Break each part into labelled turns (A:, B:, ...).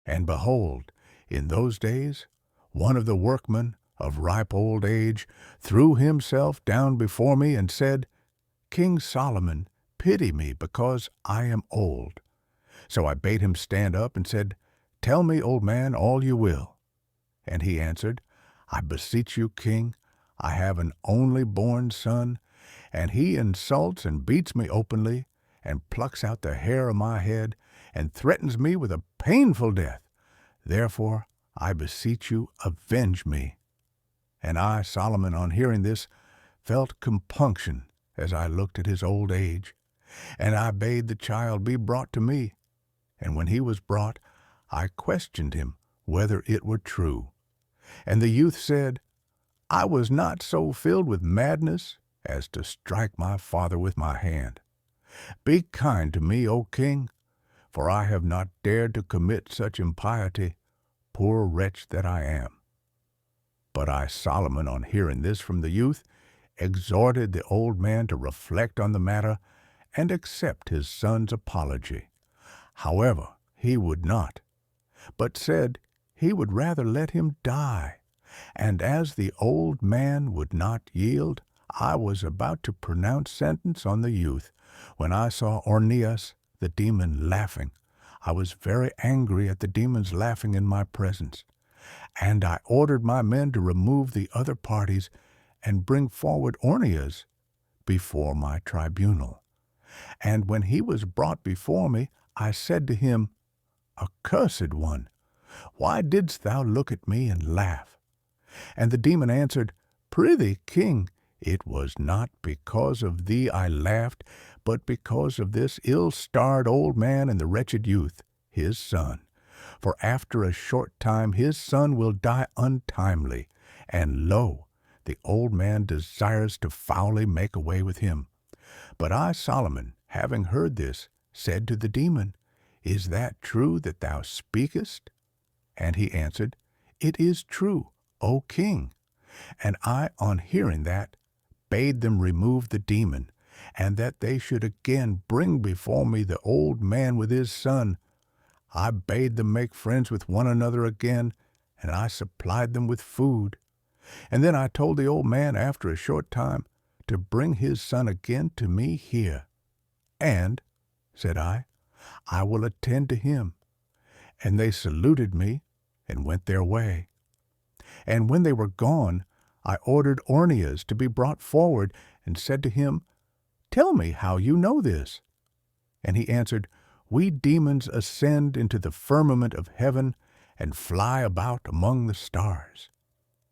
A: And behold, in those days, one of the workmen of ripe old age threw himself down before me and said, King Solomon, pity me, because I am old. So I bade him stand up and said, Tell me, old man, all you will. And he answered, I beseech you, king, I have an only-born son, and he insults and beats me openly, and plucks out the hair of my head, and threatens me with a painful death. Therefore, I beseech you, avenge me. And I, Solomon, on hearing this, felt compunction as I looked at his old age. And I bade the child be brought to me. And when he was brought, I questioned him whether it were true. And the youth said, I was not so filled with madness as to strike my father with my hand. Be kind to me, O king, for I have not dared to commit such impiety, poor wretch that I am. But I, Solomon, on hearing this from the youth, exhorted the old man to reflect on the matter and accept his son's apology. However, he would not, but said he would rather let him die. And as the old man would not yield, I was about to pronounce sentence on the youth, when I saw Ornias, the demon, laughing. I was very angry at the demon's laughing in my presence, and I ordered my men to remove the other parties and bring forward Ornias before my tribunal. And when he was brought before me, I said to him, Accursed one, why didst thou look at me and laugh? And the demon answered, Prithee, king, it was not because of thee I laughed, but because of this ill-starred old man and the wretched youth, his son. For after a short time his son will die untimely, and lo, the old man desires to foully make away with him. But I, Solomon, having heard this, said to the demon, Is that true that thou speakest? And he answered, It is true, O king. And I, on hearing that, bade them remove the demon, and that they should again bring before me the old man with his son. I bade them make friends with one another again, and I supplied them with food. And then I told the old man after a short time to bring his son again to me here. And, said I will attend to him. And they saluted me and went their way. And when they were gone, I ordered Ornias to be brought forward, and said to him, Tell me how you know this. And he answered, We demons ascend into the firmament of heaven, and fly about among the stars.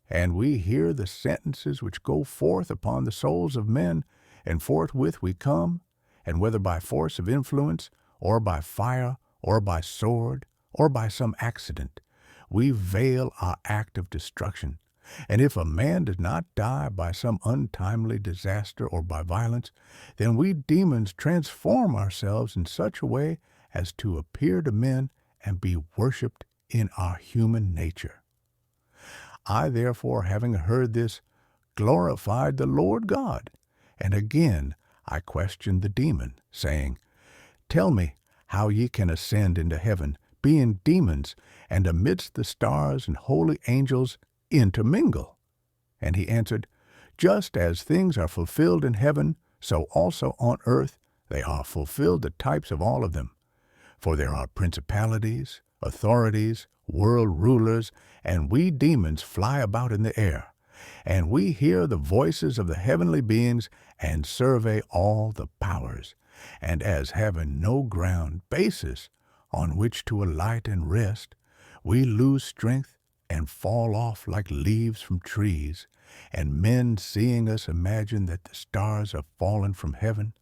A: And we hear the sentences which go forth upon the souls of men, and forthwith we come, and whether by force of influence, or by fire, or by sword, or by some accident, we veil our act of destruction. And if a man does not die by some untimely disaster or by violence, then we demons transform ourselves in such a way as to appear to men and be worshipped in our human nature. I therefore, having heard this, glorified the Lord God, and again I questioned the demon, saying, Tell me how ye can ascend into heaven, being demons, and amidst the stars and holy angels intermingle. And he answered, Just as things are fulfilled in heaven, so also on earth they are fulfilled the types of all of them. For there are principalities, authorities, world rulers, and we demons fly about in the air. And we hear the voices of the heavenly beings, and survey all the powers. And as having no ground basis on which to alight and rest, we lose strength and fall off like leaves from trees, and men seeing us imagine that the stars are fallen from heaven.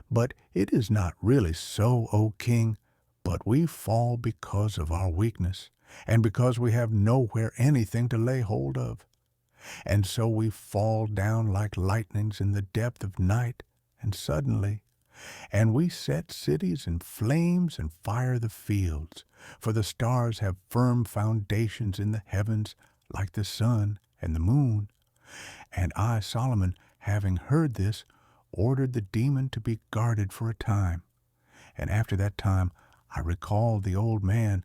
A: But it is not really so, O king, but we fall because of our weakness, and because we have nowhere anything to lay hold of. And so we fall down like lightnings in the depth of night, and suddenly, and we set cities in flames and fire the fields, for the stars have firm foundations in the heavens like the sun and the moon. And I, Solomon, having heard this, ordered the demon to be guarded for a time. And after that time I recalled the old man,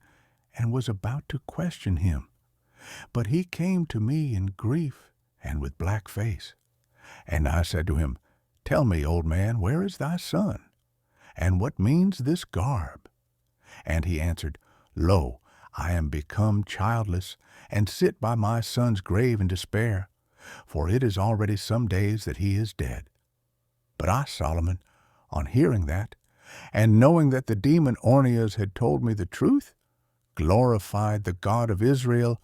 A: and was about to question him. But he came to me in grief and with black face. And I said to him, Tell me, old man, where is thy son? And what means this garb? And he answered, Lo, I am become childless, and sit by my son's grave in despair, for it is already some days that he is dead. But I, Solomon, on hearing that, and knowing that the demon Ornias had told me the truth, glorified the God of Israel,